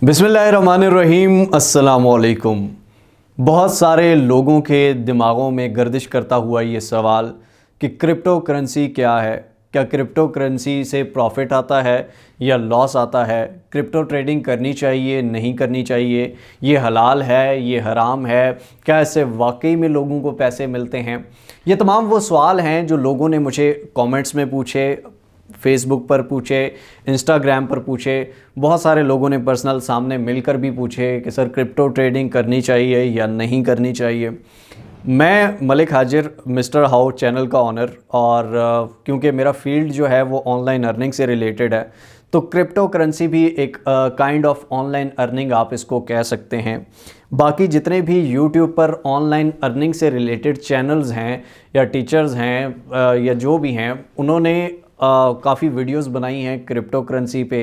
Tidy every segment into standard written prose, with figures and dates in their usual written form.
बिस्मिल्लाहिर्रहमानिर्रहीम, अस्सलामुअलैकुम। बहुत सारे लोगों के दिमागों में गर्दिश करता हुआ ये सवाल कि क्रिप्टो करेंसी क्या है, क्या क्रिप्टो करेंसी से प्रॉफिट आता है या लॉस आता है, क्रिप्टो ट्रेडिंग करनी चाहिए नहीं करनी चाहिए, ये हलाल है ये हराम है, क्या इससे वाकई में लोगों को पैसे मिलते हैं। ये तमाम वो सवाल हैं जो लोगों ने मुझे कमेंट्स में पूछे, फेसबुक पर पूछे, इंस्टाग्राम पर पूछे, बहुत सारे लोगों ने पर्सनल सामने मिलकर भी पूछे कि सर क्रिप्टो ट्रेडिंग करनी चाहिए या नहीं करनी चाहिए। मैं मलिक हाजिर मिस्टर हाउ चैनल का ऑनर और क्योंकि मेरा फील्ड जो है वो ऑनलाइन अर्निंग से रिलेटेड है, तो क्रिप्टो करेंसी भी एक काइंड ऑफ ऑनलाइन अर्निंग आप इसको कह सकते हैं। बाकी जितने भी यूट्यूब पर ऑनलाइन अर्निंग से रिलेटेड चैनल्स हैं या टीचर्स हैं या जो भी हैं, उन्होंने काफ़ी वीडियोस बनाई हैं क्रिप्टो करेंसी पे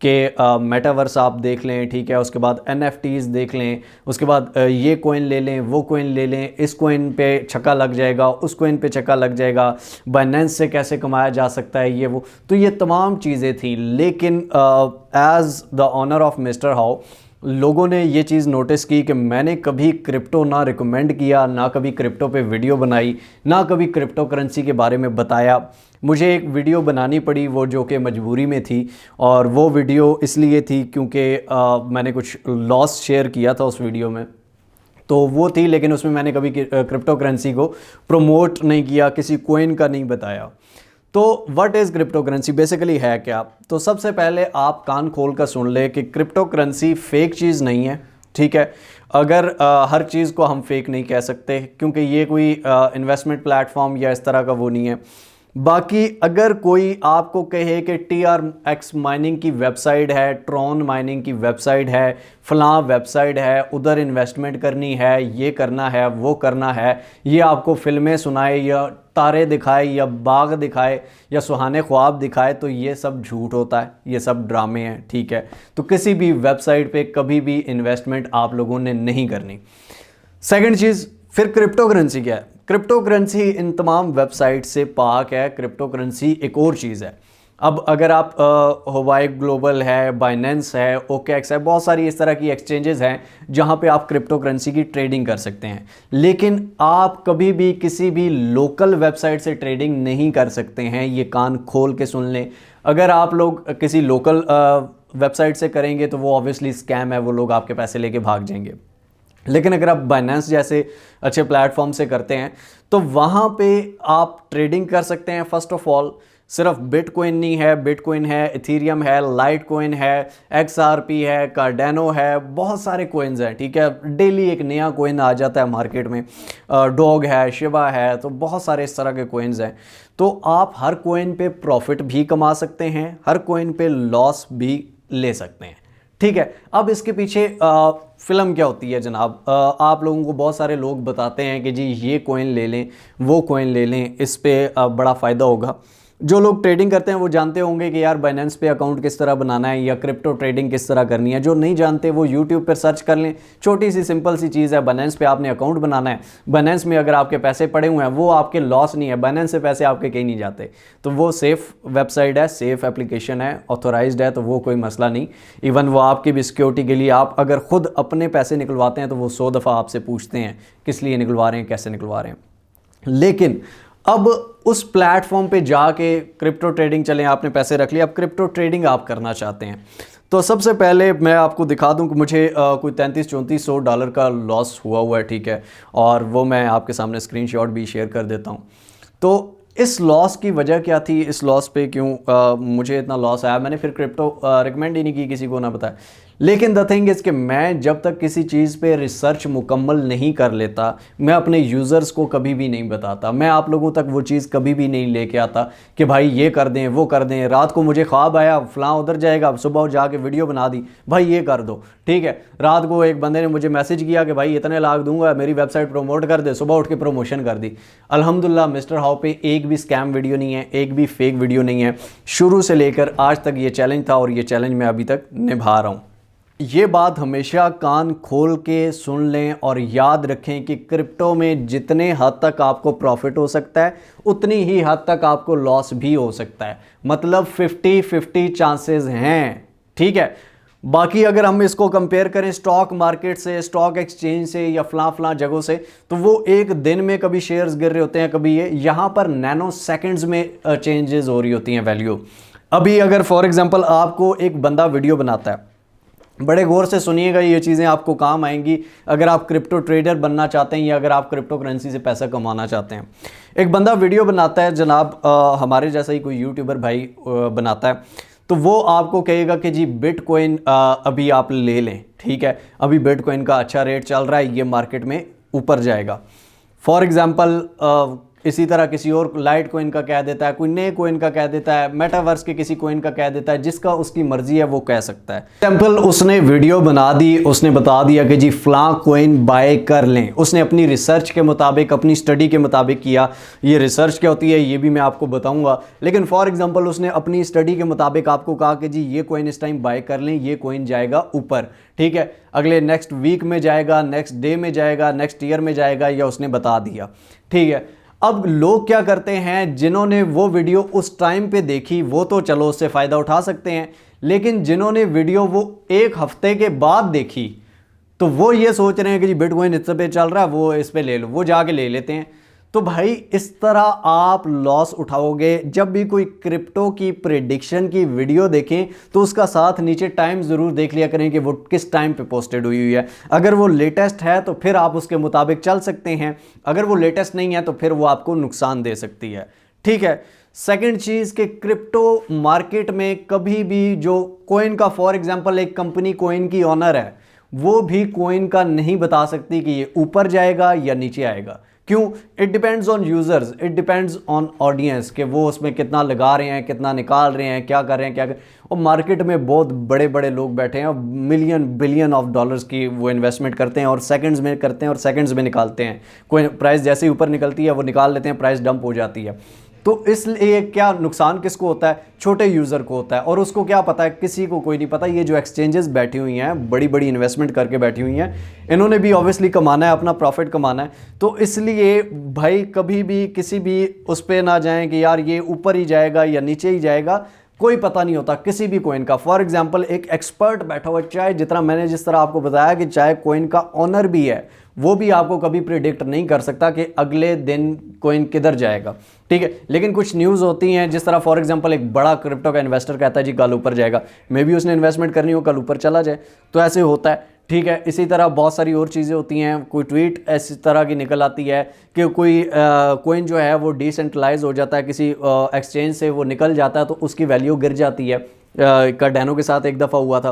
कि मेटावर्स आप देख लें, ठीक है, उसके बाद NFTs देख लें, उसके बाद ये कोइन ले लें वो कोइन ले लें, इस कोइन पे छक्का लग जाएगा उस कोइन पे छक्का लग जाएगा, बाइनेंस से कैसे कमाया जा सकता है, ये वो, तो ये तमाम चीज़ें थी। लेकिन as the owner of mister हाउ लोगों ने ये चीज़ नोटिस की कि मैंने कभी क्रिप्टो ना रिकमेंड किया, ना कभी क्रिप्टो पे वीडियो बनाई, ना कभी क्रिप्टो करेंसी के बारे में बताया। मुझे एक वीडियो बनानी पड़ी वो जो कि मजबूरी में थी, और वो वीडियो इसलिए थी क्योंकि मैंने कुछ लॉस शेयर किया था उस वीडियो में, तो वो थी। लेकिन उसमें मैंने कभी क्रिप्टो करेंसी को प्रमोट नहीं किया, किसी कोइन का नहीं बताया। तो what is crypto currency, basically है क्या? तो सबसे पहले आप कान खोल कर सुन ले कि क्रिप्टो करेंसी फेक चीज़ नहीं है, ठीक है। अगर हर चीज़ को हम फेक नहीं कह सकते क्योंकि ये कोई इन्वेस्टमेंट प्लेटफॉर्म या इस तरह का वो नहीं है। बाकी अगर कोई आपको कहे कि TRX माइनिंग की वेबसाइट है, ट्रॉन माइनिंग की वेबसाइट है, फ़लाँ वेबसाइट है, उधर इन्वेस्टमेंट करनी है, ये करना है वो करना है, ये आपको फ़िल्में सुनाए या तारे दिखाए या बाग दिखाए या सुहाने ख्वाब दिखाए, तो ये सब झूठ होता है, ये सब ड्रामे हैं, ठीक है। तो किसी भी वेबसाइट पे कभी भी इन्वेस्टमेंट आप लोगों ने नहीं करनी। सेकंड चीज़, फिर क्रिप्टो करेंसी क्या है? क्रिप्टो करेंसी इन तमाम वेबसाइट से पाक है। क्रिप्टो करेंसी एक और चीज़ है। अब अगर आप हवाई ग्लोबल है, बाइनेंस है, OKX है, बहुत सारी इस तरह की एक्सचेंजेस हैं जहां पे आप क्रिप्टो करेंसी की ट्रेडिंग कर सकते हैं। लेकिन आप कभी भी किसी भी लोकल वेबसाइट से ट्रेडिंग नहीं कर सकते हैं, ये कान खोल के सुन लें। अगर आप लोग किसी लोकल वेबसाइट से करेंगे तो वो ऑब्वियसली स्कैम है, वो लोग आपके पैसे लेके भाग जाएंगे। लेकिन अगर आप बाइनेंस जैसे अच्छे प्लेटफॉर्म से करते हैं तो वहाँ पे आप ट्रेडिंग कर सकते हैं। फर्स्ट ऑफ ऑल सिर्फ बिटकॉइन नहीं है, बिटकॉइन है, इथेरियम है, लाइट कॉइन है, XRP है, कार्डेनो है, बहुत सारे कोइंस हैं, ठीक है। डेली एक नया कोइन आ जाता है मार्केट में, डॉग है, शिबा है, तो बहुत सारे इस तरह के कोइंस हैं। तो आप हर कोइन पे प्रॉफिट भी कमा सकते हैं, हर कोइन पे लॉस भी ले सकते हैं, ठीक है। अब इसके पीछे फ़िल्म क्या होती है जनाब? आप लोगों को बहुत सारे लोग बताते हैं कि जी ये कोइन ले लें वो कोइन ले लें, इस पे बड़ा फ़ायदा होगा। जो लोग ट्रेडिंग करते हैं वो जानते होंगे कि यार बाइनेंस पे अकाउंट किस तरह बनाना है या क्रिप्टो ट्रेडिंग किस तरह करनी है। जो नहीं जानते वो यूट्यूब पर सर्च कर लें, छोटी सी सिंपल सी चीज़ है। बाइनेंस पे आपने अकाउंट बनाना है, बाइनेंस में अगर आपके पैसे पड़े हुए हैं वो आपके लॉस नहीं है, बाइनेंस से पैसे आपके कहीं नहीं जाते, तो वो सेफ़ वेबसाइट है, सेफ़ एप्लीकेशन है, ऑथोराइज्ड है, तो वो कोई मसला नहीं। इवन वो आपकी भी सिक्योरिटी के लिए, आप अगर खुद अपने पैसे निकलवाते हैं तो वो 100 दफ़ा आपसे पूछते हैं किस लिए निकलवा रहे हैं, कैसे निकलवा रहे हैं। लेकिन अब उस प्लेटफॉर्म पे जाके क्रिप्टो ट्रेडिंग, चलें आपने पैसे रख लिए, अब क्रिप्टो ट्रेडिंग आप करना चाहते हैं, तो सबसे पहले मैं आपको दिखा दूं कि मुझे कोई $3300-3400 का लॉस हुआ है, ठीक है, और वो मैं आपके सामने स्क्रीनशॉट भी शेयर कर देता हूं। तो इस लॉस की वजह क्या थी, इस लॉस पे क्यों मुझे इतना लॉस आया? मैंने फिर क्रिप्टो रिकमेंड ही नहीं की, किसी को ना बताया। लेकिन द थिंग इज़ कि मैं जब तक किसी चीज़ पे रिसर्च मुकम्मल नहीं कर लेता, मैं अपने यूज़र्स को कभी भी नहीं बताता, मैं आप लोगों तक वो चीज़ कभी भी नहीं लेके आता कि भाई ये कर दें वो कर दें। रात को मुझे ख्वाब आया फ़लाँ उधर जाएगा, सुबह जाके वीडियो बना दी, भाई ये कर दो, ठीक है। रात को एक बंदे ने मुझे मैसेज किया कि भाई इतने लाख दूंगा, मेरी वेबसाइट प्रमोट कर दे, सुबह उठ के प्रमोशन कर दी। अल्हम्दुलिल्लाह मिस्टर हाउ पे एक भी स्कैम वीडियो नहीं है, एक भी फेक वीडियो नहीं है। शुरू से लेकर आज तक ये चैलेंज था और ये चैलेंज मैं अभी तक निभा रहा हूँ। ये बात हमेशा कान खोल के सुन लें और याद रखें कि क्रिप्टो में जितने हद तक आपको प्रॉफिट हो सकता है उतनी ही हद तक आपको लॉस भी हो सकता है। मतलब 50-50 चांसेस हैं, ठीक है। बाकी अगर हम इसको कंपेयर करें स्टॉक मार्केट से, स्टॉक एक्सचेंज से या फलां जगहों से, तो वो एक दिन में कभी शेयर्स गिर रहे होते हैं, कभी ये, यहाँ पर नैनो सेकंड्स में चेंजेस हो रही होती हैं वैल्यू। अभी अगर फॉर एग्जांपल आपको एक बंदा वीडियो बनाता है, बड़े गौर से सुनिएगा, ये चीज़ें आपको काम आएंगी अगर आप क्रिप्टो ट्रेडर बनना चाहते हैं या अगर आप क्रिप्टो करेंसी से पैसा कमाना चाहते हैं। एक बंदा वीडियो बनाता है जनाब, हमारे जैसा ही कोई यूट्यूबर भाई बनाता है, तो वो आपको कहेगा कि जी बिटकॉइन अभी आप ले लें, ठीक है, अभी बिटकॉइन का अच्छा रेट चल रहा है, ये मार्केट में ऊपर जाएगा। फॉर एग्जांपल इसी तरह किसी और लाइट कोइन का कह देता है, कोई नए कोइन का कह देता है, मेटावर्स के किसी कोइन का कह देता है, जिसका उसकी मर्जी है वो कह सकता है। एग्जाम्पल उसने वीडियो बना दी, उसने बता दिया कि जी फलां कोइन बाय कर लें, उसने अपनी रिसर्च के मुताबिक, अपनी स्टडी के मुताबिक किया। ये रिसर्च क्या होती है ये भी मैं आपको बताऊंगा, लेकिन फॉर एग्जाम्पल उसने अपनी स्टडी के मुताबिक आपको कहा कि जी ये कोइन इस टाइम बाय कर लें, ये कोइन जाएगा ऊपर, ठीक है, अगले नेक्स्ट वीक में जाएगा, नेक्स्ट डे में जाएगा, नेक्स्ट ईयर में जाएगा, या उसने बता दिया, ठीक है। अब लोग क्या करते हैं, जिन्होंने वो वीडियो उस टाइम पे देखी वो तो चलो उससे फ़ायदा उठा सकते हैं, लेकिन जिन्होंने वीडियो वो एक हफ्ते के बाद देखी तो वो ये सोच रहे हैं कि जी बिटकॉइन इस पे चल रहा है, वो इस पे ले लो, वो जाके ले लेते हैं। तो भाई इस तरह आप लॉस उठाओगे। जब भी कोई क्रिप्टो की प्रेडिक्शन की वीडियो देखें तो उसका साथ नीचे टाइम ज़रूर देख लिया करें कि वो किस टाइम पे पोस्टेड हुई है। अगर वो लेटेस्ट है तो फिर आप उसके मुताबिक चल सकते हैं, अगर वो लेटेस्ट नहीं है तो फिर वो आपको नुकसान दे सकती है, ठीक है। सेकंड चीज़ कि क्रिप्टो मार्केट में कभी भी जो कोइन का, फॉर एग्जांपल एक कंपनी कोइन की ऑनर है, वो भी कोइन का नहीं बता सकती कि ये ऊपर जाएगा या नीचे आएगा। क्यों? It depends on users, it depends on audience, कि वो उसमें कितना लगा रहे हैं, कितना निकाल रहे हैं, क्या कर रहे हैं, क्या कर। और मार्केट में बहुत बड़े बड़े लोग बैठे हैं और मिलियन बिलियन ऑफ डॉलर्स की वो इन्वेस्टमेंट करते हैं और सेकंड्स में करते हैं और सेकंड्स में निकालते हैं। कोई प्राइस जैसे ही ऊपर निकलती है वो निकाल लेते हैं, प्राइस डंप हो जाती है। तो इसलिए क्या नुकसान किसको होता है? छोटे यूज़र को होता है। और उसको क्या पता है? किसी को कोई नहीं पता। ये जो एक्सचेंजेस बैठी हुई हैं, बड़ी बड़ी इन्वेस्टमेंट करके बैठी हुई हैं, इन्होंने भी ऑब्वियसली कमाना है, अपना प्रॉफिट कमाना है। तो इसलिए भाई कभी भी किसी भी उस पर ना जाएं कि यार ये ऊपर ही जाएगा या नीचे ही जाएगा, कोई पता नहीं होता किसी भी कोइन का। फॉर एग्जांपल एक एक्सपर्ट बैठा हुआ, चाहे जितना मैंने जिस तरह आपको बताया कि चाहे कोइन का ऑनर भी है, वो भी आपको कभी प्रिडिक्ट नहीं कर सकता कि अगले दिन कोइन किधर जाएगा, ठीक है। लेकिन कुछ न्यूज़ होती हैं, जिस तरह फॉर एग्जांपल एक बड़ा क्रिप्टो का इन्वेस्टर कहता है जी कल ऊपर जाएगा, मे बी उसने इन्वेस्टमेंट करनी हो, कल ऊपर चला जाए, तो ऐसे होता है, ठीक है। इसी तरह बहुत सारी और चीज़ें होती हैं। कोई ट्वीट इस तरह की निकल आती है कि कोई कोइन जो है वो डिसेंट्रलाइज हो जाता है, किसी एक्सचेंज से वो निकल जाता है तो उसकी वैल्यू गिर जाती है। कार्डेनो के साथ एक दफ़ा हुआ था।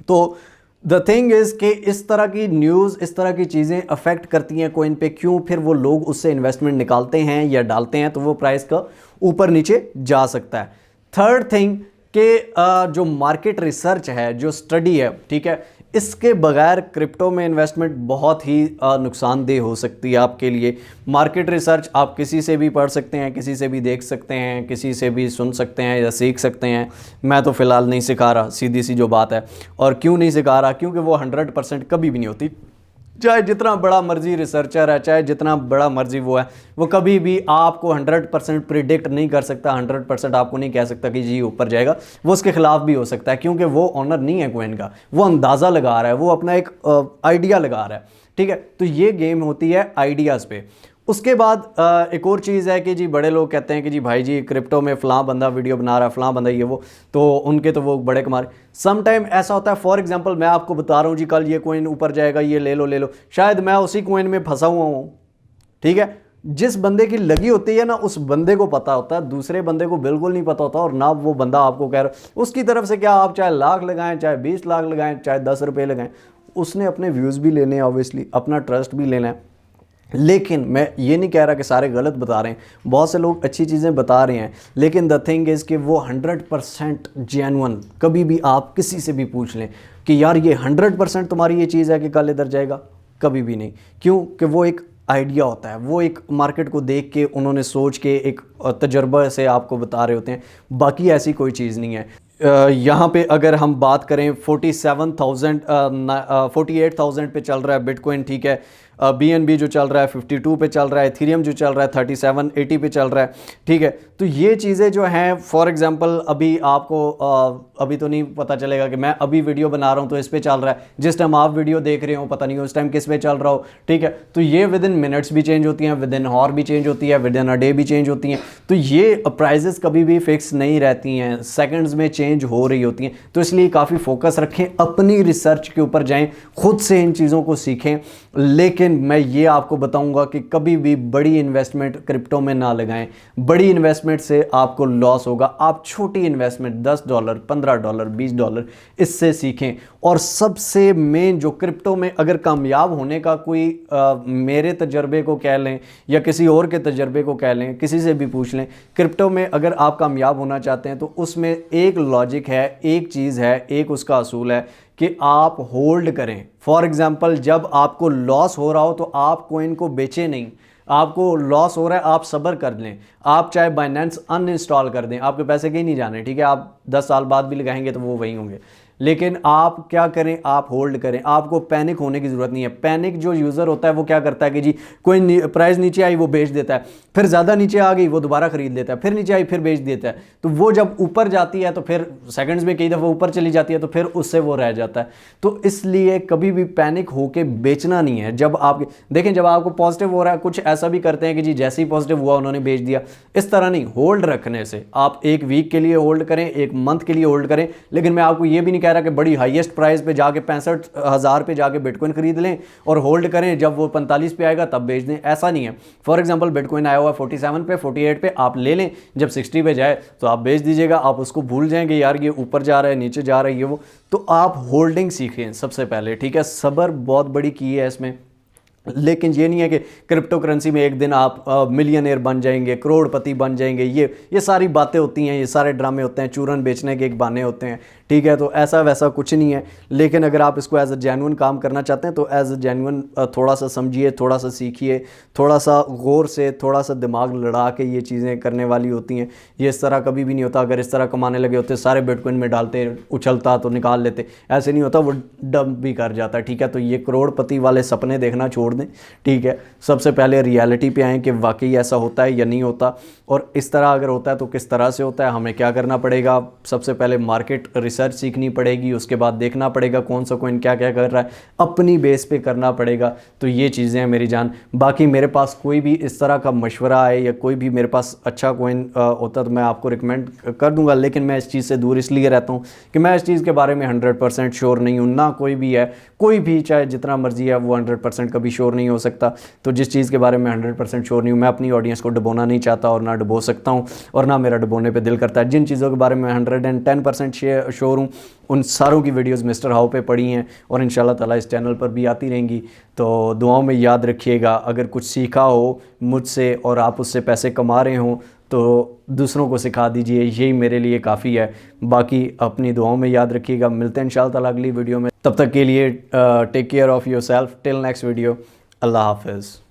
तो द थिंग इज़ कि इस तरह की न्यूज़, इस तरह की चीज़ें अफेक्ट करती हैं कोइन पे। क्यों? फिर वो लोग उससे इन्वेस्टमेंट निकालते हैं या डालते हैं, तो वो प्राइस का ऊपर नीचे जा सकता है। थर्ड थिंग कि जो मार्केट रिसर्च है, जो स्टडी है, ठीक है, इसके बगैर क्रिप्टो में इन्वेस्टमेंट बहुत ही नुकसानदेह हो सकती है आपके लिए। मार्केट रिसर्च आप किसी से भी पढ़ सकते हैं, किसी से भी देख सकते हैं, किसी से भी सुन सकते हैं या सीख सकते हैं। मैं तो फ़िलहाल नहीं सिखा रहा, सीधी सी जो बात है। और क्यों नहीं सिखा रहा? क्योंकि वो 100% कभी भी नहीं होती। चाहे जितना बड़ा मर्जी रिसर्चर है, चाहे जितना बड़ा मर्जी वो है, वो कभी भी आपको 100% प्रिडिक्ट नहीं कर सकता। 100% आपको नहीं कह सकता कि जी ऊपर जाएगा। वो उसके खिलाफ भी हो सकता है, क्योंकि वो ऑनर नहीं है कोइन का, वो अंदाज़ा लगा रहा है, वो अपना एक आइडिया लगा रहा है, ठीक है। तो ये गेम होती है आइडियाज़ पे। उसके बाद एक और चीज़ है कि जी बड़े लोग कहते हैं कि जी भाई जी क्रिप्टो में फ़लाँ बंदा वीडियो बना रहा है, फ़लाँ बंदा ये वो, तो उनके तो वो बड़े कमा रहे। सम टाइम ऐसा होता है, फॉर एग्जांपल मैं आपको बता रहा हूँ जी कल ये कोइन ऊपर जाएगा, ये ले लो, शायद मैं उसी कोइन में फंसा हुआ हूँ, ठीक है। जिस बंदे की लगी होती है ना, उस बंदे को पता होता है, दूसरे बंदे को बिल्कुल नहीं पता होता। और ना वो बंदा आपको कह रहा है, उसकी तरफ से क्या आप चाहे लाख लगाएं, चाहे 20 लाख लगाएं, चाहे 10 रुपये लगाएं, उसने अपने व्यूज़ भी लेने हैं, ऑब्वियसली अपना ट्रस्ट भी लेना है। लेकिन मैं ये नहीं कह रहा कि सारे गलत बता रहे हैं, बहुत से लोग अच्छी चीज़ें बता रहे हैं, लेकिन द थिंग इज़ कि वो 100% जेन्युइन। कभी भी आप किसी से भी पूछ लें कि यार ये 100% तुम्हारी ये चीज़ है कि कल इधर जाएगा, कभी भी नहीं। क्यों? कि वो एक आइडिया होता है, वो एक मार्केट को देख के उन्होंने सोच के एक तजर्बा से आपको बता रहे होते हैं, बाकी ऐसी कोई चीज़ नहीं है। यहाँ पे अगर हम बात करें 48,000 पे चल रहा है बिटकॉइन, ठीक है। BNB जो चल रहा है 52 पे चल रहा है, इथेरियम जो चल रहा है 3780 पे चल रहा है, ठीक है। तो ये चीज़ें जो हैं, फॉर एग्जांपल अभी आपको अभी तो नहीं पता चलेगा कि मैं अभी वीडियो बना रहा हूँ तो इस पे चल रहा है, जिस टाइम आप वीडियो देख रहे हो पता नहीं उस टाइम किस पे चल रहा हो, ठीक है। तो ये विद इन मिनट्स भी चेंज होती हैं, विद इन हॉर भी चेंज होती है, विद इन अ डे भी चेंज होती हैं। तो ये प्राइजेस कभी भी फिक्स नहीं रहती हैं, सेकंड्स में चेंज हो रही होती हैं। तो इसलिए काफ़ी फोकस रखें, अपनी रिसर्च के ऊपर जाएं, खुद से इन चीज़ों को सीखें। लेकिन मैं ये आपको बताऊंगा कि कभी भी बड़ी इन्वेस्टमेंट क्रिप्टो में ना लगाएं, बड़ी इन्वेस्टमेंट से आपको लॉस होगा। आप छोटी इन्वेस्टमेंट $10, $15, $20 इससे सीखें। और सबसे मेन जो क्रिप्टो में अगर कामयाब होने का कोई मेरे तजर्बे को कह लें या किसी और के तजर्बे को कह लें, किसी से भी पूछ लें, क्रिप्टो में अगर आप कामयाब होना चाहते हैं तो उसमें एक लॉजिक है, एक चीज़ है, एक उसका असूल है कि आप होल्ड करें। फॉर एग्जांपल जब आपको लॉस हो रहा हो तो आप कोइन को बेचें नहीं। आपको लॉस हो रहा है, आप सब्र कर लें, आप चाहे बाइनेंस अनइंस्टॉल कर दें, आपके पैसे कहीं नहीं जाने, ठीक है। आप 10 साल बाद भी लगाएंगे तो वो वहीं होंगे। लेकिन आप क्या करें, आप होल्ड करें। आपको पैनिक होने की ज़रूरत नहीं है। पैनिक जो यूज़र होता है वो क्या करता है कि जी कोई प्राइस नीचे आई वो बेच देता है, फिर ज़्यादा नीचे आ गई वो दोबारा ख़रीद लेता है, फिर नीचे आई फिर बेच देता है। तो वो जब ऊपर जाती है तो फिर सेकंड्स में कई दफ़ा ऊपर चली जाती है तो फिर उससे वो रह जाता है। तो इसलिए कभी भी पैनिक होके बेचना नहीं है। जब आप देखें, जब आपको पॉजिटिव हो रहा है, कुछ ऐसा भी करते हैं कि जी जैसे ही पॉजिटिव हुआ उन्होंने बेच दिया, इस तरह नहीं। होल्ड रखने से आप एक वीक के लिए होल्ड करें, एक मंथ के लिए होल्ड करें। लेकिन मैं आपको ये भी नहीं कह रहा कि बड़ी हाईएस्ट प्राइस पे जाके 65,000 पे जाके बिटकॉइन खरीद लें और होल्ड करें, जब वो 45 पे आएगा तब बेच दें, ऐसा नहीं है। फॉर एग्जांपल बिटकॉइन आया हुआ 47 पे, 48 पे, आप ले लें, जब 60 पे जाए तो आप बेच दीजिएगा। आप उसको भूल जाएंगे यार ये ऊपर जा रहा है, नीचे जा रहा है, ये वो। तो आप होल्डिंग सीखें सबसे पहले, ठीक है। सब्र बहुत बड़ी की है इसमें। लेकिन ये नहीं है कि क्रिप्टो करेंसी में एक दिन आप मिलियनेयर बन जाएंगे, करोड़पति बन जाएंगे। ये सारी बातें होती हैं, ये सारे ड्रामे होते हैं, चूरन बेचने के एक बहाने होते हैं, ठीक है। तो ऐसा वैसा कुछ नहीं है। लेकिन अगर आप इसको एज अ जेन्युइन काम करना चाहते हैं तो एज अ जेन्युइन थोड़ा सा समझिए, थोड़ा सा सीखिए, थोड़ा सा गौर से, थोड़ा सा दिमाग लड़ा के ये चीज़ें करने वाली होती हैं। ये इस तरह कभी भी नहीं होता। अगर इस तरह कमाने लगे होते, सारे बिटकॉइन में डालते, उछलता तो निकाल लेते, ऐसे नहीं होता, वो डंप भी कर जाता, ठीक है। तो ये करोड़पति वाले सपने देखना छोड़ दें, ठीक है। सबसे पहले रियलिटी पे आएँ कि वाकई ऐसा होता है या नहीं होता, और इस तरह अगर होता है तो किस तरह से होता है, हमें क्या करना पड़ेगा। सबसे पहले मार्केट रिसर्च सीखनी पड़ेगी, उसके बाद देखना पड़ेगा कौन सा कॉइन क्या क्या कर रहा है, अपनी बेस पे करना पड़ेगा। तो ये चीज़ें हैं मेरी जान। बाकी मेरे पास कोई भी इस तरह का मशवरा है या कोई भी मेरे पास अच्छा कॉइन होता तो मैं आपको रिकमेंड कर दूंगा। लेकिन मैं इस चीज़ से दूर इसलिए रहता हूँ कि मैं इस चीज़ के बारे में 100% श्योर नहीं हूँ। ना कोई भी है, कोई भी चाहे जितना मर्जी है, वो 100% कभी श्योर नहीं हो सकता। तो जिस चीज़ के बारे में 100% श्योर नहीं हूँ, मैं अपनी ऑडियंस को डुबोना नहीं चाहता और ना डुबो सकता हूँ, और ना मेरा डुबोने पे दिल करता है। जिन चीज़ों के बारे में 110% श्योर हूँ, उन सारों की वीडियोस मिस्टर हाउ पे पड़ी हैं और इंशाल्लाह ताला इस चैनल पर भी आती रहेंगी। तो दुआओं में याद रखिएगा। अगर कुछ सीखा हो मुझसे और आप उससे पैसे कमा रहे हो तो दूसरों को सिखा दीजिए, यही मेरे लिए काफ़ी है। बाकी अपनी दुआओं में याद रखिएगा। मिलते हैं इंशाल्लाह ताला अगली वीडियो में। तब तक के लिए take care of yourself. Till next video. अल्लाह हाफ़िज़।